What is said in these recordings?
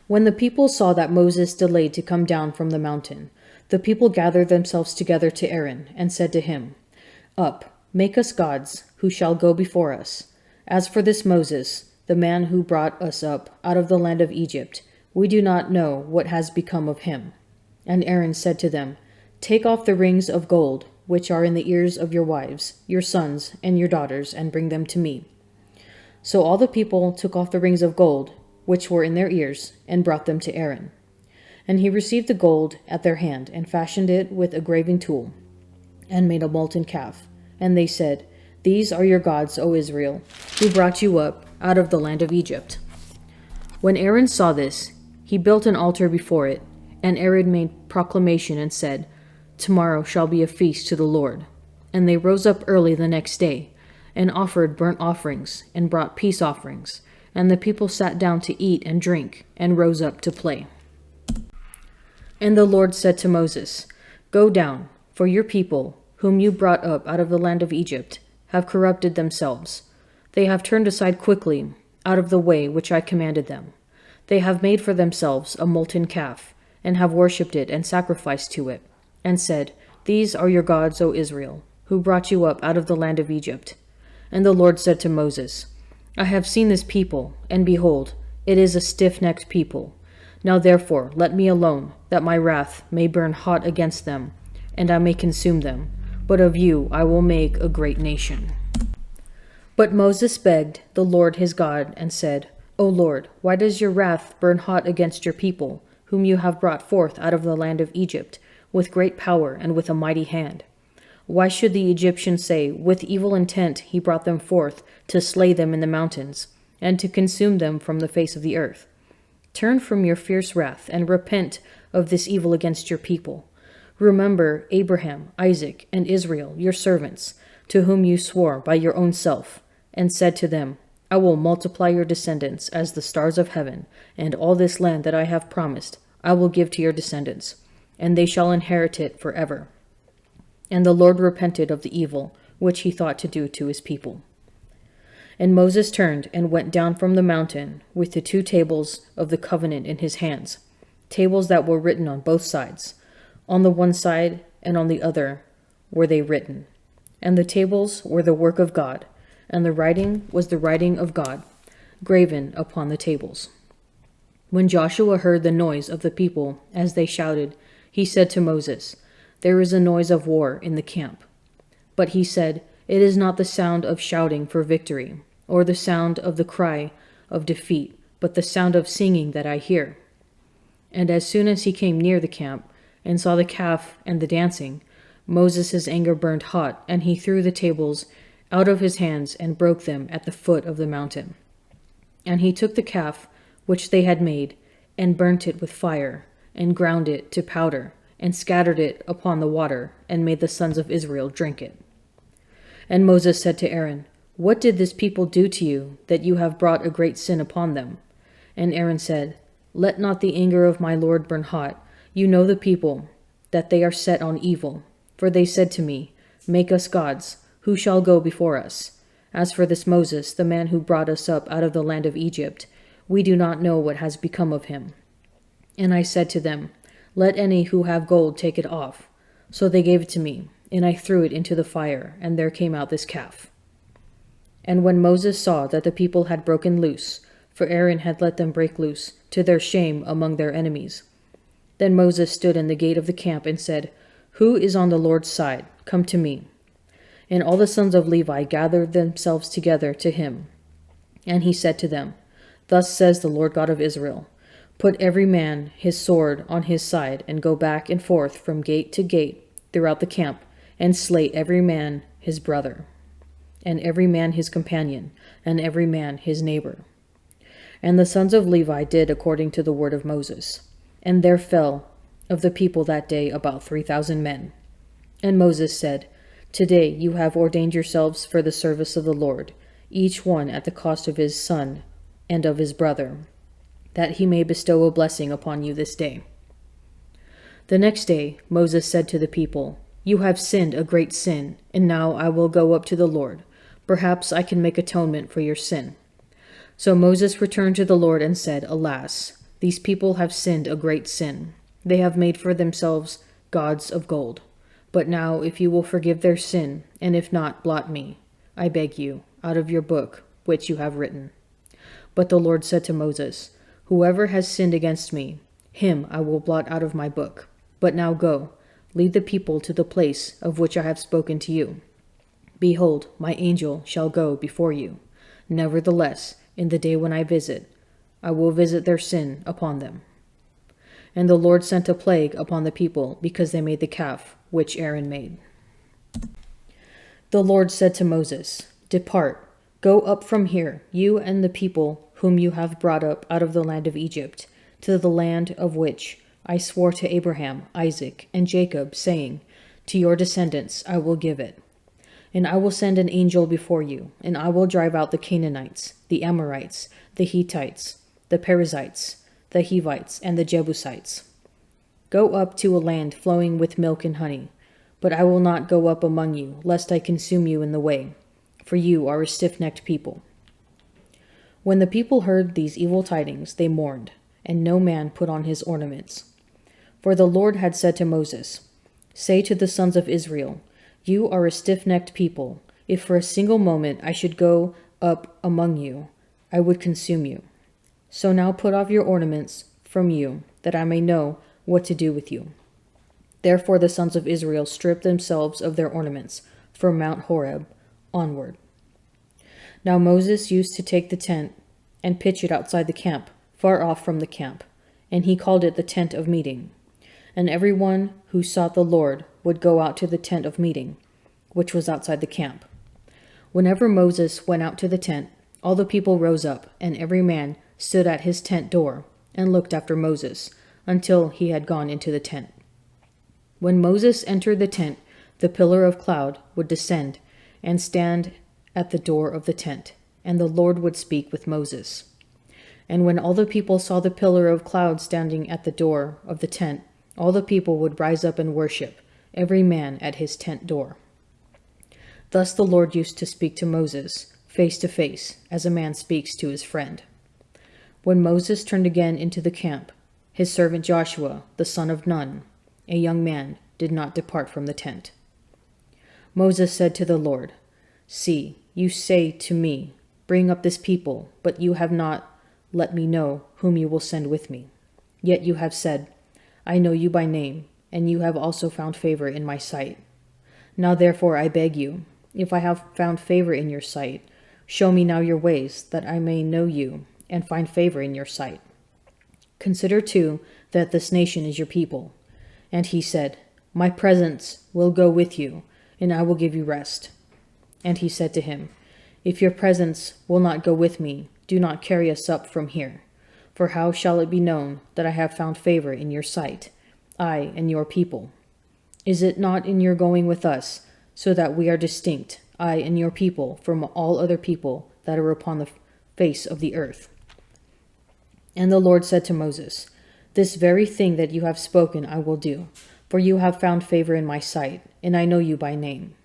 When the people saw that Moses delayed to come down from the mountain, the people gathered themselves together to Aaron and said to him, "Up, make us gods, who shall go before us. As for this Moses, the man who brought us up out of the land of Egypt, we do not know what has become of him." And Aaron said to them, "Take off the rings of gold, which are in the ears of your wives, your sons, and your daughters, and bring them to me." So all the people took off the rings of gold, which were in their ears, and brought them to Aaron. And he received the gold at their hand, and fashioned it with a graving tool, and made a molten calf. And they said, "These are your gods, O Israel, who brought you up out of the land of Egypt." When Aaron saw this, he built an altar before it, and Aaron made proclamation and said, "Tomorrow shall be a feast to the Lord." And they rose up early the next day, and offered burnt offerings, and brought peace offerings. And the people sat down to eat and drink, and rose up to play. And the Lord said to Moses, "Go down, for your people, whom you brought up out of the land of Egypt, have corrupted themselves. They have turned aside quickly out of the way which I commanded them. They have made for themselves a molten calf, and have worshipped it and sacrificed to it, and said, 'These are your gods, O Israel, who brought you up out of the land of Egypt.' And the Lord said to Moses, I have seen this people, and behold, it is a stiff-necked people. Now therefore let me alone, that my wrath may burn hot against them, and I may consume them. But of you I will make a great nation." But Moses begged the Lord his God, and said, "O Lord, why does your wrath burn hot against your people, whom you have brought forth out of the land of Egypt, with great power and with a mighty hand? Why should the Egyptians say, 'With evil intent he brought them forth, to slay them in the mountains, and to consume them from the face of the earth'? Turn from your fierce wrath, and repent of this evil against your people. Remember Abraham, Isaac, and Israel, your servants, to whom you swore by your own self, and said to them, 'I will multiply your descendants as the stars of heaven, and all this land that I have promised I will give to your descendants, and they shall inherit it forever.' And the Lord repented of the evil which he thought to do to his people. And Moses turned and went down from the mountain with the 2 tables of the covenant in his hands, tables that were written on both sides. On the one side and on the other were they written. And the tables were the work of God, and the writing was the writing of God, graven upon the tables. When Joshua heard the noise of the people as they shouted, he said to Moses, 'There is a noise of war in the camp.' But he said, 'It is not the sound of shouting for victory, or the sound of the cry of defeat, but the sound of singing that I hear.' And as soon as he came near the camp, and saw the calf and the dancing, Moses' anger burned hot, and he threw the tables out of his hands and broke them at the foot of the mountain. And he took the calf which they had made, and burnt it with fire, and ground it to powder, and scattered it upon the water, and made the sons of Israel drink it. And Moses said to Aaron, 'What did this people do to you, that you have brought a great sin upon them?' And Aaron said, 'Let not the anger of my Lord burn hot. You know the people, that they are set on evil. For they said to me, Make us gods, who shall go before us? As for this Moses, the man who brought us up out of the land of Egypt, we do not know what has become of him.' And I said to them, Let any who have gold take it off. So they gave it to me, and I threw it into the fire, and there came out this calf. And when Moses saw that the people had broken loose, for Aaron had let them break loose, to their shame among their enemies, then Moses stood in the gate of the camp and said, Who is on the Lord's side? Come to me. And all the sons of Levi gathered themselves together to him. And he said to them, Thus says the Lord God of Israel, Put every man his sword on his side, and go back and forth from gate to gate throughout the camp, and slay every man his brother, and every man his companion, and every man his neighbor. And the sons of Levi did according to the word of Moses. And there fell of the people that day about 3,000 men. And Moses said, Today you have ordained yourselves for the service of the Lord, each one at the cost of his son and of his brother, that he may bestow a blessing upon you this day. The next day Moses said to the people, You have sinned a great sin, and now I will go up to the Lord. Perhaps I can make atonement for your sin. So Moses returned to the Lord and said, Alas, These people have sinned a great sin. They have made for themselves gods of gold. But now, if you will forgive their sin, and if not, blot me, I beg you, out of your book, which you have written. But the Lord said to Moses, Whoever has sinned against me, him I will blot out of my book. But now go, lead the people to the place of which I have spoken to you. Behold, my angel shall go before you. Nevertheless, in the day when I will visit their sin upon them. And the Lord sent a plague upon the people, because they made the calf which Aaron made. The Lord said to Moses, Depart, go up from here, you and the people whom you have brought up out of the land of Egypt, to the land of which I swore to Abraham, Isaac, and Jacob, saying, To your descendants I will give it. And I will send an angel before you, and I will drive out the Canaanites, the Amorites, the Hittites, the Perizzites, the Hivites, and the Jebusites. Go up to a land flowing with milk and honey, but I will not go up among you, lest I consume you in the way, for you are a stiff-necked people. When the people heard these evil tidings, they mourned, and no man put on his ornaments. For the Lord had said to Moses, Say to the sons of Israel, You are a stiff-necked people. If for a single moment I should go up among you, I would consume you. So now put off your ornaments from you, that I may know what to do with you. Therefore the sons of Israel stripped themselves of their ornaments from Mount Horeb onward. Now Moses used to take the tent and pitch it outside the camp, far off from the camp, and he called it the tent of meeting. And everyone who sought the Lord would go out to the tent of meeting, which was outside the camp. Whenever Moses went out to the tent, all the people rose up, and every man stood at his tent door and looked after Moses until he had gone into the tent. When Moses entered the tent, the pillar of cloud would descend and stand at the door of the tent, and the Lord would speak with Moses. And when all the people saw the pillar of cloud standing at the door of the tent, all the people would rise up and worship, every man at his tent door. Thus the Lord used to speak to Moses, face to face, as a man speaks to his friend. When Moses turned again into the camp, his servant Joshua, the son of Nun, a young man, did not depart from the tent. Moses said to the Lord, See, you say to me, Bring up this people, but you have not let me know whom you will send with me. Yet you have said, I know you by name, and you have also found favor in my sight. Now therefore I beg you, if I have found favor in your sight, show me now your ways, that I may know you and find favor in your sight. Consider too that this nation is your people. And he said, My presence will go with you, and I will give you rest. And he said to him, If your presence will not go with me, do not carry us up from here. For how shall it be known that I have found favor in your sight, I and your people? Is it not in your going with us, so that we are distinct, I and your people, from all other people that are upon the face of the earth? And the Lord said to Moses, This very thing that you have spoken I will do, for you have found favor in my sight, and I know you by name.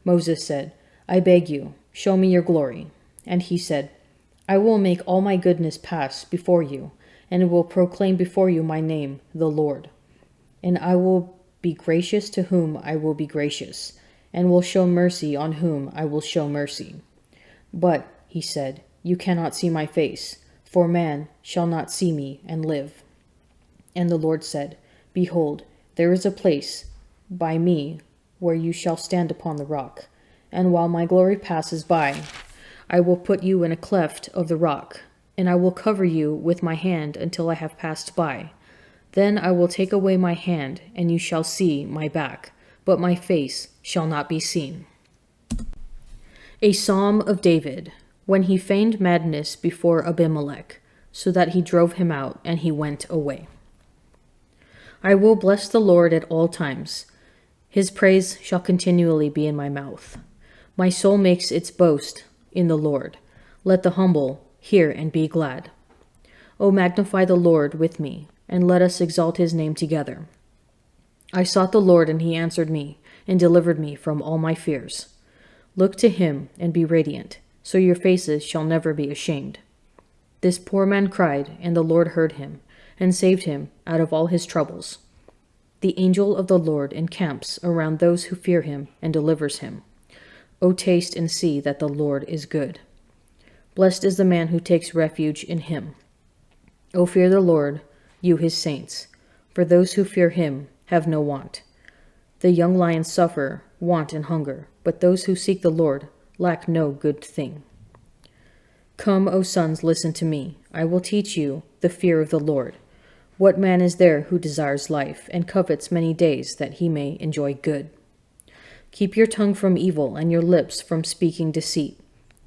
Moses said, I beg you, show me your glory. And he said, I will make all my goodness pass before you, and will proclaim before you my name, the Lord. And I will be gracious to whom I will be gracious, and will show mercy on whom I will show mercy. But, he said, you cannot see my face, for man shall not see me and live. And the Lord said, Behold, there is a place by me where you shall stand upon the rock, and while my glory passes by, I will put you in a cleft of the rock, and I will cover you with my hand until I have passed by. Then I will take away my hand, and you shall see my back, but my face shall not be seen. A Psalm of David, when he feigned madness before Abimelech, so that he drove him out, and he went away. I will bless the Lord at all times. His praise shall continually be in my mouth. My soul makes its boast in the Lord. Let the humble hear and be glad. O magnify the Lord with me, and let us exalt his name together. I sought the Lord, and he answered me, and delivered me from all my fears. Look to him and be radiant, so your faces shall never be ashamed. This poor man cried, and the Lord heard him, and saved him out of all his troubles. The angel of the Lord encamps around those who fear him and delivers him. O taste and see that the Lord is good. Blessed is the man who takes refuge in him. O fear the Lord, you his saints, for those who fear him have no want. The young lions suffer want and hunger, but those who seek the Lord lack no good thing. Come, O sons, listen to me. I will teach you the fear of the Lord. What man is there who desires life and covets many days that he may enjoy good? Keep your tongue from evil and your lips from speaking deceit.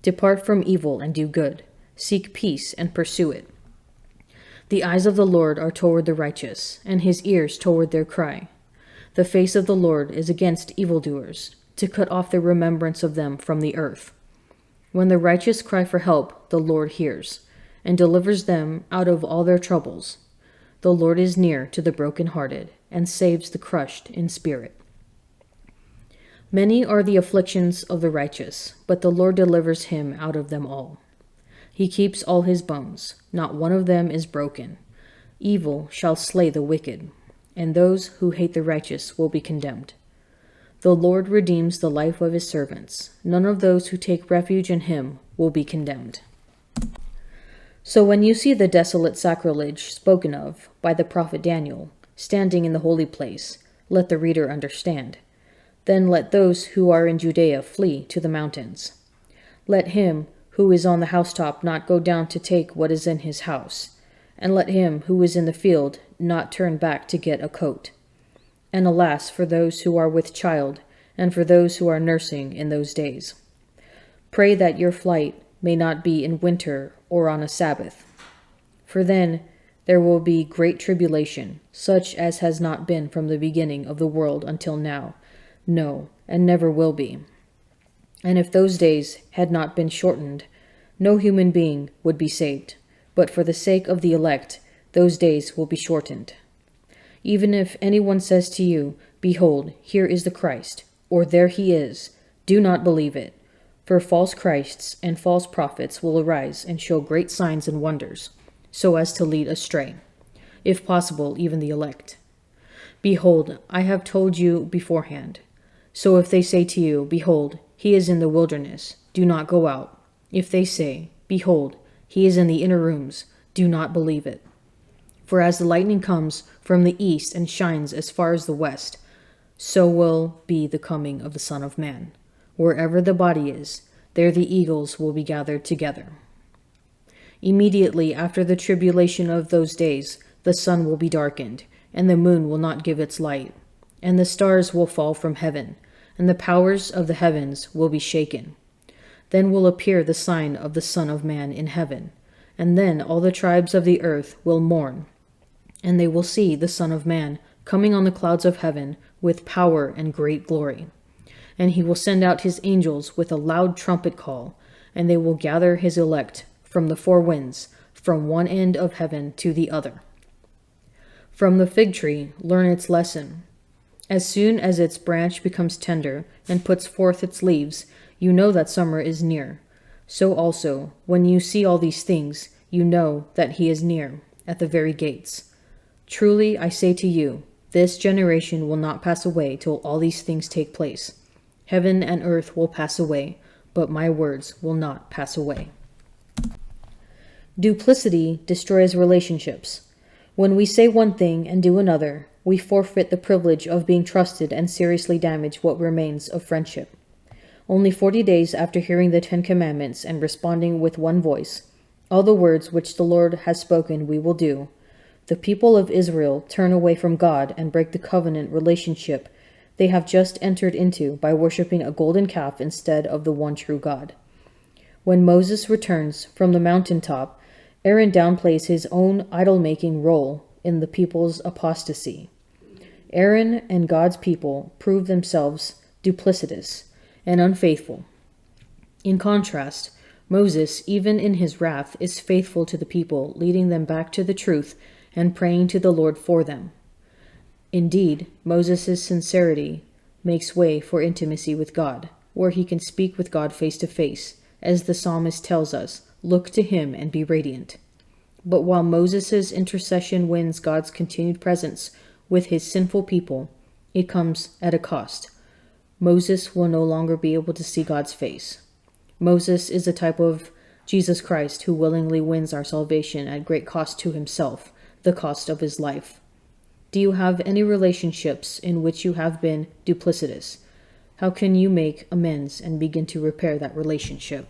Depart from evil and do good. Seek peace and pursue it. The eyes of the Lord are toward the righteous, and his ears toward their cry. The face of the Lord is against evildoers, to cut off the remembrance of them from the earth. When the righteous cry for help, the Lord hears, and delivers them out of all their troubles. The Lord is near to the brokenhearted, and saves the crushed in spirit. Many are the afflictions of the righteous, but the Lord delivers him out of them all. He keeps all his bones, not one of them is broken. Evil shall slay the wicked, and those who hate the righteous will be condemned. The Lord redeems the life of his servants. None of those who take refuge in him will be condemned. So when you see the desolate sacrilege spoken of by the prophet Daniel, standing in the holy place, let the reader understand. Then let those who are in Judea flee to the mountains. Let him who is on the housetop not go down to take what is in his house, and let him who is in the field not turn back to get a coat. And alas for those who are with child, and for those who are nursing in those days. Pray that your flight may not be in winter or on a Sabbath. For then there will be great tribulation, such as has not been from the beginning of the world until now, no, and never will be. And if those days had not been shortened, no human being would be saved. But for the sake of the elect, those days will be shortened. Even if anyone says to you, Behold, here is the Christ, or there he is, do not believe it. For false Christs and false prophets will arise and show great signs and wonders, so as to lead astray, if possible, even the elect. Behold, I have told you beforehand. So if they say to you, Behold, he is in the wilderness, do not go out. If they say, Behold, he is in the inner rooms, do not believe it. For as the lightning comes from the east and shines as far as the west, so will be the coming of the Son of Man. Wherever the body is, there the eagles will be gathered together. Immediately after the tribulation of those days, the sun will be darkened, and the moon will not give its light, and the stars will fall from heaven, and the powers of the heavens will be shaken. Then will appear the sign of the Son of Man in heaven, and then all the tribes of the earth will mourn, and they will see the Son of Man coming on the clouds of heaven with power and great glory. And he will send out his angels with a loud trumpet call, and they will gather his elect from the four winds, from one end of heaven to the other. From the fig tree learn its lesson. As soon as its branch becomes tender and puts forth its leaves, you know that summer is near. So also, when you see all these things, you know that he is near, at the very gates. Truly, I say to you, this generation will not pass away till all these things take place. Heaven and earth will pass away, but my words will not pass away. Duplicity destroys relationships. When we say one thing and do another, we forfeit the privilege of being trusted and seriously damage what remains of friendship. Only 40 days after hearing the 10 Commandments and responding with one voice, all the words which the Lord has spoken we will do, the people of Israel turn away from God and break the covenant relationship they have just entered into by worshiping a golden calf instead of the one true God. When Moses returns from the mountaintop, Aaron downplays his own idol-making role in the people's apostasy. Aaron and God's people prove themselves duplicitous and unfaithful. In contrast, Moses, even in his wrath, is faithful to the people, leading them back to the truth and praying to the Lord for them. Indeed, Moses' sincerity makes way for intimacy with God, where he can speak with God face to face, as the psalmist tells us, look to him and be radiant. But while Moses' intercession wins God's continued presence with his sinful people, it comes at a cost. Moses will no longer be able to see God's face. Moses is a type of Jesus Christ who willingly wins our salvation at great cost to himself, the cost of his life. Do you have any relationships in which you have been duplicitous? How can you make amends and begin to repair that relationship?